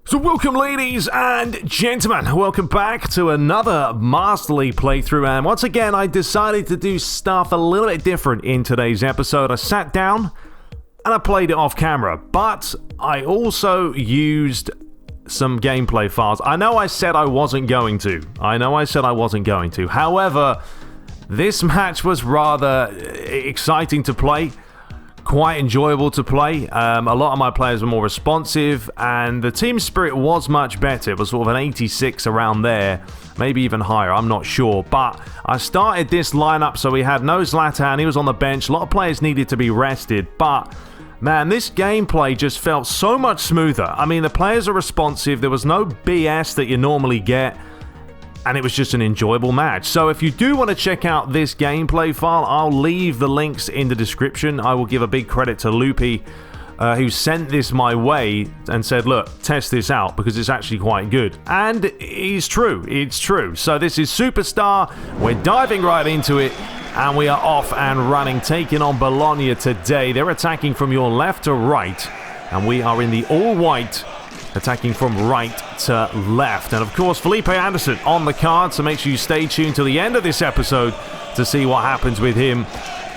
So welcome ladies and gentlemen, welcome back to another Master League playthrough, and once again I decided to do stuff a little bit different in today's episode. I sat down and I played it off camera, but I also used some gameplay files. I know I said I wasn't going to. However, this match was rather exciting to play. Quite enjoyable to play. A lot of my players were more responsive, and the team spirit was much better. It was sort of an 86 around there, maybe even higher, I'm not sure. But I started this lineup, so we had no Zlatan, he was on the bench. A lot of players needed to be rested, but man, this gameplay just felt so much smoother. I mean, the players are responsive, there was no BS that you normally get, and it was just an enjoyable match. So if you do want to check out this gameplay file, I'll leave the links in the description. I will give a big credit to Loopy, who sent this my way and said, look, test this out because it's actually quite good. And it's true. So this is Superstar. We're diving right into it, and we are off and running, taking on Bologna today. They're attacking from your left to right, and we are in the all-white, attacking from right to left. And of course, Felipe Anderson on the card, so make sure you stay tuned to the end of this episode to see what happens with him.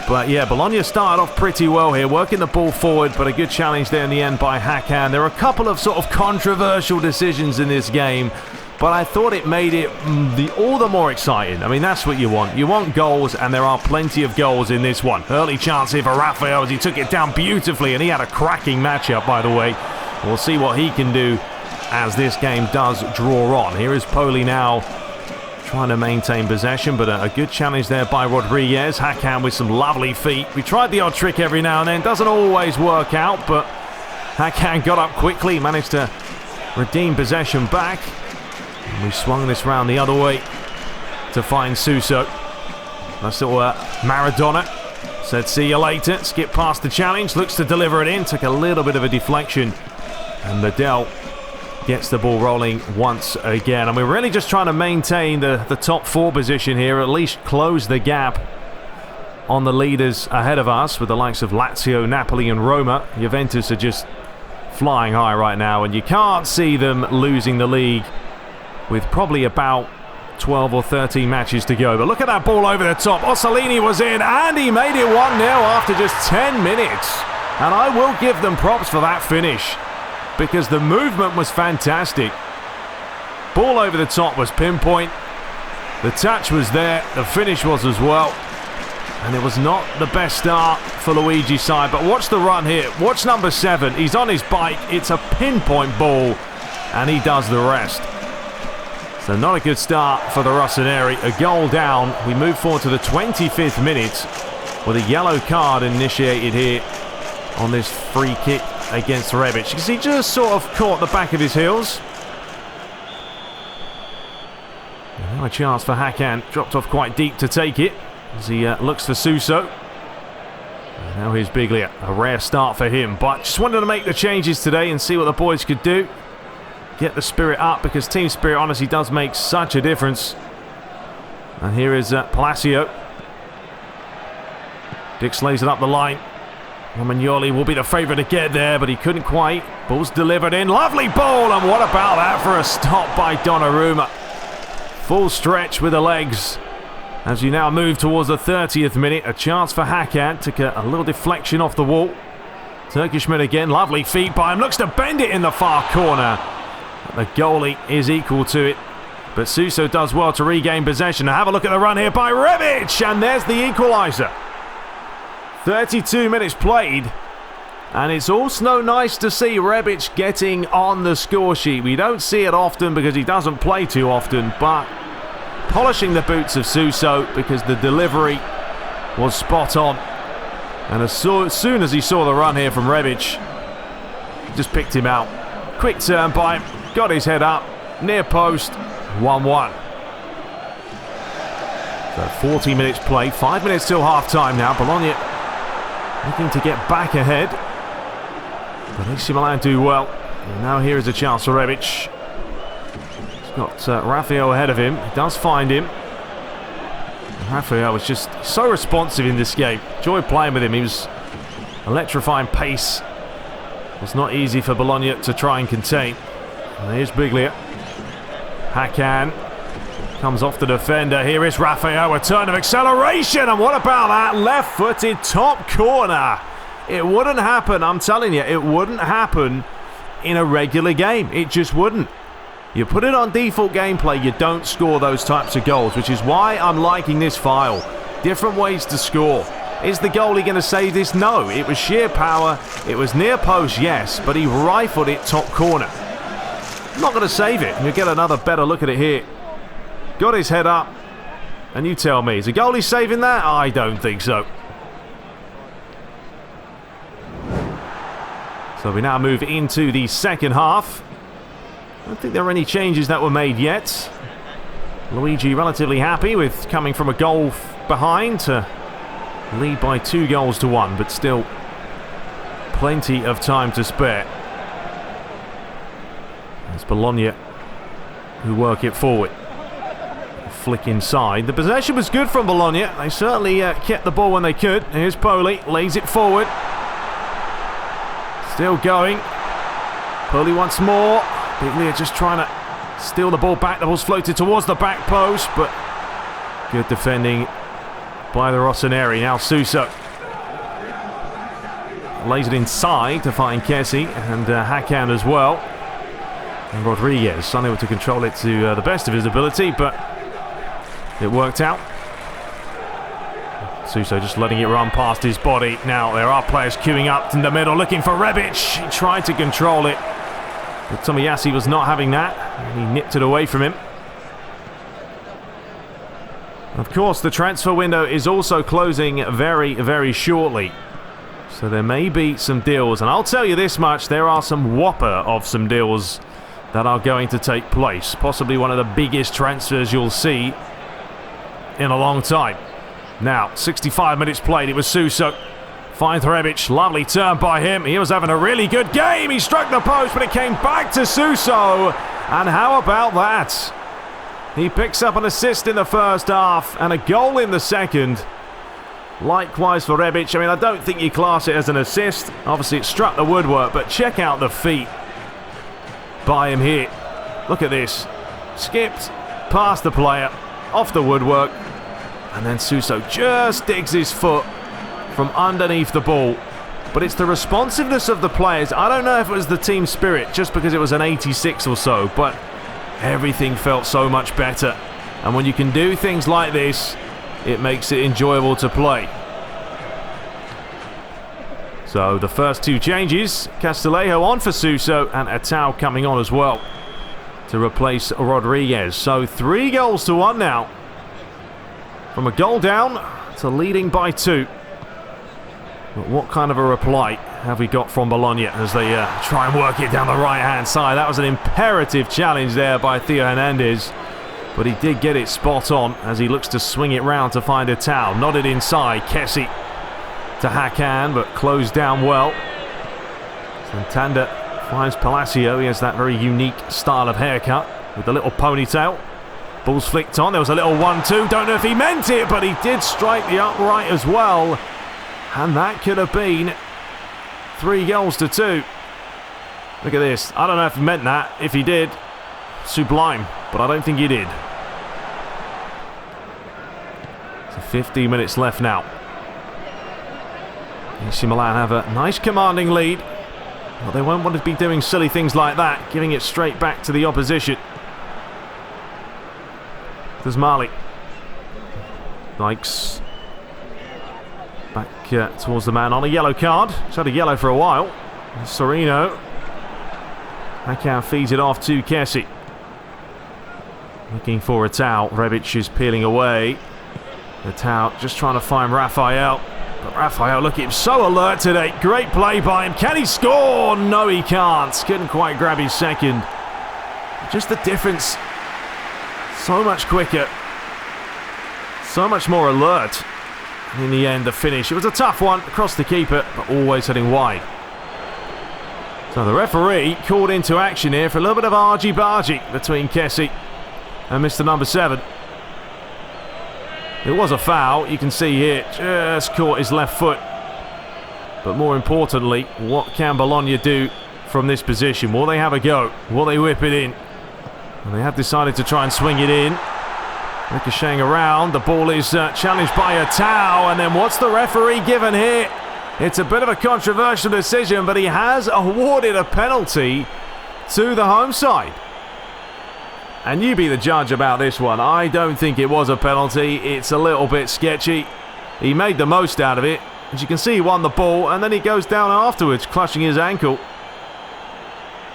But yeah, Bologna started off pretty well here, working the ball forward, but a good challenge there in the end by Hakan. There are a couple of sort of controversial decisions in this game, but I thought it made it all the more exciting. I mean, that's what you want. You want goals, and there are plenty of goals in this one. Early chance here for Rafael as he took it down beautifully, and he had a cracking matchup, by the way. We'll see what he can do as this game does draw on. Here is Poli now trying to maintain possession, but a good challenge there by Rodriguez. Hakan with some lovely feet. We tried the odd trick every now and then. Doesn't always work out, but Hakan got up quickly, managed to redeem possession back. And we swung this round the other way to find Suso. That's little Maradona. Said see you later. Skip past the challenge. Looks to deliver it in. Took a little bit of a deflection. And Medel gets the ball rolling once again. And we're really just trying to maintain the top four position here, at least close the gap on the leaders ahead of us with the likes of Lazio, Napoli and Roma. Juventus are just flying high right now, and you can't see them losing the league with probably about 12 or 13 matches to go. But look at that ball over the top. Orsolini was in, and he made it 1-0 after just 10 minutes. And I will give them props for that finish, because the movement was fantastic. Ball over the top was pinpoint. The touch was there. The finish was as well. And it was not the best start for Luigi's side. But watch the run here. Watch number 7. He's on his bike. It's a pinpoint ball. And he does the rest. So not a good start for the Rossoneri. A goal down. We move forward to the 25th minute with a yellow card initiated here on this free kick against Rebic, because he just sort of caught the back of his heels. And now a chance for Hakan, dropped off quite deep to take it as he looks for Suso. And now here's Biglia, a rare start for him, but just wanted to make the changes today and see what the boys could do. Get the spirit up, because team spirit honestly does make such a difference. And here is Palacio. Dix lays it up the line. Romagnoli will be the favourite to get there, but he couldn't quite. Ball's delivered in. Lovely ball, and what about that for a stop by Donnarumma? Full stretch with the legs. As you now move towards the 30th minute, a chance for Hakan. Took a little deflection off the wall. Turkishman again, lovely feet by him. Looks to bend it in the far corner. The goalie is equal to it, but Suso does well to regain possession. Now have a look at the run here by Rebic, and there's the equaliser. 32 minutes played, and it's also nice to see Rebic getting on the score sheet. We don't see it often because he doesn't play too often, but polishing the boots of Suso because the delivery was spot on. And as soon as he saw the run here from Rebic, just picked him out. Quick turn by him, got his head up, near post, 1-1. So 40 minutes played, 5 minutes till half time now. Bologna looking to get back ahead, but AC Milan do well. And now here is a chance for Rebic. He's got Rafael ahead of him. He does find him. And Rafael was just so responsive in this game. Enjoyed playing with him. He was electrifying pace. It was not easy for Bologna to try and contain. Here's Biglia. Hakan comes off the defender. Here is Raphael, a turn of acceleration. And what about that left-footed top corner? It wouldn't happen, I'm telling you. It wouldn't happen in a regular game. It just wouldn't. You put it on default gameplay, you don't score those types of goals, which is why I'm liking this file. Different ways to score. Is the goalie going to save this? No. It was sheer power. It was near post, yes, but he rifled it top corner. Not going to save it. You'll get another better look at it here. Got his head up. And you tell me, is the goalie saving that? I don't think so. So we now move into the second half. I don't think there are any changes that were made yet. Luigi relatively happy with coming from a goal behind to lead by 2-1, but still plenty of time to spare. It's Bologna who work it forward. Flick inside. The possession was good from Bologna. They certainly kept the ball when they could. Here's Poli, lays it forward. Still going. Poli once more. Biglia just trying to steal the ball back. The ball's floated towards the back post, but good defending by the Rossoneri. Now Suso lays it inside to find Kessie and Hakan as well. And Rodriguez unable to control it to the best of his ability, but it worked out. Suso just letting it run past his body. Now there are players queuing up in the middle looking for Rebic. He tried to control it, but Tomiyasu was not having that. He nipped it away from him. Of course, the transfer window is also closing very, very shortly. So there may be some deals. And I'll tell you this much, there are some whopper of some deals that are going to take place. Possibly one of the biggest transfers you'll see in a long time. Now, 65 minutes played. It was Suso. Finds Rebic. Lovely turn by him. He was having a really good game. He struck the post, but it came back to Suso. And how about that? He picks up an assist in the first half and a goal in the second. Likewise for Rebic. I mean, I don't think you class it as an assist. Obviously, it struck the woodwork, but check out the feet by him here. Look at this. Skipped past the player, off the woodwork, and then Suso just digs his foot from underneath the ball. But it's the responsiveness of the players. I don't know if it was the team spirit, just because it was an 86 or so, but everything felt so much better. And when you can do things like this, it makes it enjoyable to play. So the first two changes, Castillejo on for Suso and Atau coming on as well to replace Rodriguez. So 3-1 now. From a goal down to leading by 2. But what kind of a reply have we got from Bologna as they try and work it down the right-hand side? That was an imperative challenge there by Theo Hernandez. But he did get it spot on as he looks to swing it round to find Atau. Nodded inside. Kessie to Hakan, but closed down well. Santander finds Palacio. He has that very unique style of haircut with the little ponytail. Ball's flicked on. There was a little 1-2. Don't know if he meant it, but he did strike the upright as well. And that could have been 3-2. Look at this. I don't know if he meant that. If he did, sublime. But I don't think he did. So 15 minutes left now. AC Milan have a nice commanding lead. Well, they won't want to be doing silly things like that, giving it straight back to the opposition. There's Marley. Dykes back towards the man on a yellow card. He's had a yellow for a while. Sorino. Hakan feeds it off to Kessie. Looking for Atau. Rebic is peeling away. Atau just trying to find Raphael. But Raphael, look at him, so alert today. Great play by him. Can he score? No, he can't. Couldn't quite grab his second. Just the difference. So much quicker. So much more alert. And in the end, the finish. It was a tough one across the keeper, but always heading wide. So the referee called into action here for a little bit of argy-bargy between Kessie and Mr. Number 7. It was a foul, you can see here, just caught his left foot. But more importantly, what can Bologna do from this position. Will they have a go? Will they whip it in? And they have decided to try and swing it in. Ricocheting around. The ball is challenged by a towel. And then what's the referee given here? It's a bit of a controversial decision, but he has awarded a penalty to the home side. And you be the judge about this one. I don't think it was a penalty. It's a little bit sketchy. He made the most out of it. As you can see, he won the ball, and then he goes down afterwards, clutching his ankle.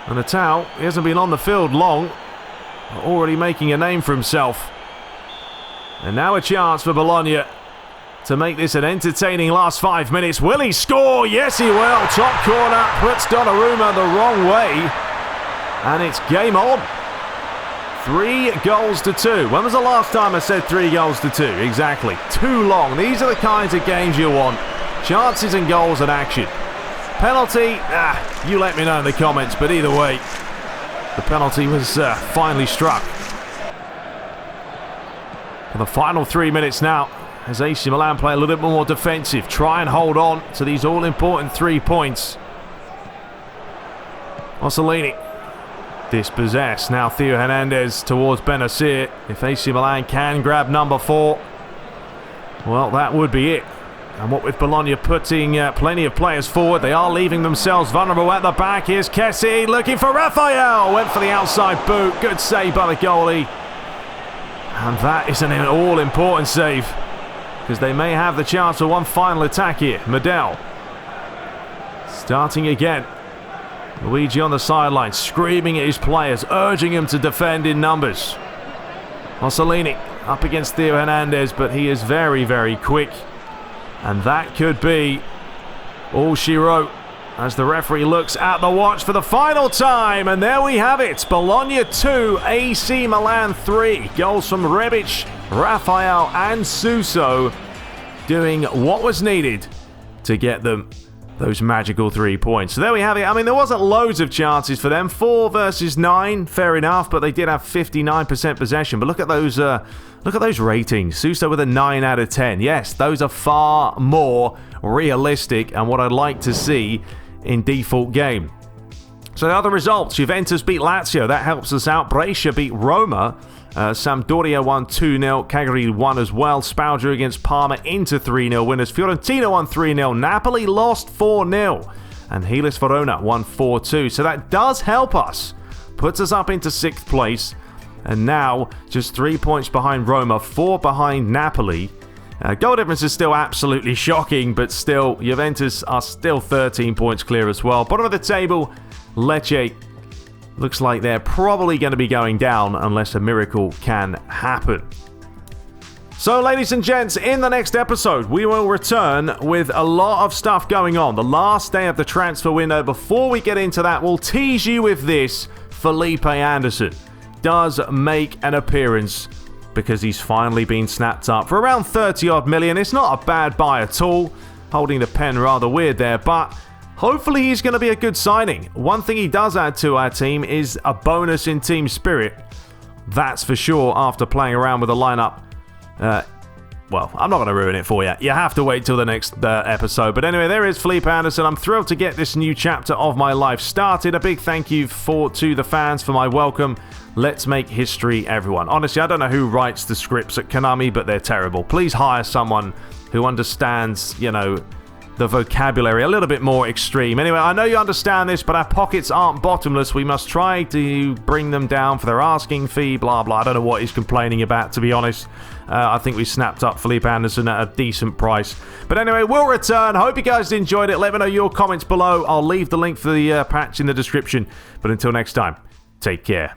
And a towel. He hasn't been on the field long. Already making a name for himself. And now a chance for Bologna to make this an entertaining last 5 minutes. Will he score? Yes, he will. Top corner puts Donnarumma the wrong way. And it's game on. 3-2. When was the last time I said 3-2? Exactly. Too long. These are the kinds of games you want. Chances and goals and action. Penalty? You let me know in the comments. But either way, the penalty was finally struck. For the final 3 minutes now, as AC Milan play a little bit more defensive. Try and hold on to these all-important 3 points. Mussolini. Dispossessed. Now Theo Hernandez towards Benazir. If AC Milan can grab number 4, well, that would be it. And what with Bologna putting plenty of players forward, they are leaving themselves vulnerable at the back. Here's Kessie looking for Raphael. Went for the outside boot. Good save by the goalie. And that is an all-important save, because they may have the chance for one final attack here. Medel. Starting again. Luigi on the sideline, screaming at his players, urging them to defend in numbers. Mussolini up against Theo Hernandez, but he is very, very quick. And that could be all she wrote as the referee looks at the watch for the final time. And there we have it. Bologna 2, AC Milan 3. Goals from Rebic, Raphael and Suso, doing what was needed to get them those magical 3 points. So there we have it. I mean, there wasn't loads of chances for them. 4 versus 9, fair enough, but they did have 59% possession. But look at those ratings. Suso with a 9 out of 10. Yes, those are far more realistic and what I'd like to see in default game. So the other results: Juventus beat Lazio. That helps us out. Brescia beat Roma. Sampdoria won 2-0. Cagliari won as well. Spalgia against Parma into 3-0 winners. Fiorentina won 3-0. Napoli lost 4-0. And Hellas Verona won 4-2. So that does help us. Puts us up into 6th place. And now just 3 points behind Roma, 4 behind Napoli. Goal difference is still absolutely shocking, but still, Juventus are still 13 points clear as well. Bottom of the table, Lecce. Looks like they're probably going to be going down unless a miracle can happen. So, ladies and gents, in the next episode, we will return with a lot of stuff going on. The last day of the transfer window. Before we get into that, we'll tease you with this. Felipe Anderson does make an appearance because he's finally been snapped up for around 30-odd million. It's not a bad buy at all. Holding the pen rather weird there, but hopefully he's going to be a good signing. One thing he does add to our team is a bonus in team spirit. That's for sure after playing around with the lineup. Well, I'm not going to ruin it for you. You have to wait till the next episode. But anyway, there is Felipe Anderson. I'm thrilled to get this new chapter of my life started. A big thank you to the fans for my welcome. Let's make history, everyone. Honestly, I don't know who writes the scripts at Konami, but they're terrible. Please hire someone who understands, the vocabulary a little bit more extreme. Anyway, I know you understand this, but our pockets aren't bottomless. We must try to bring them down for their asking fee, blah, blah. I don't know what he's complaining about, to be honest. I think we snapped up Felipe Anderson at a decent price. But anyway, we'll return. Hope you guys enjoyed it. Let me know your comments below. I'll leave the link for the patch in the description. But until next time, take care.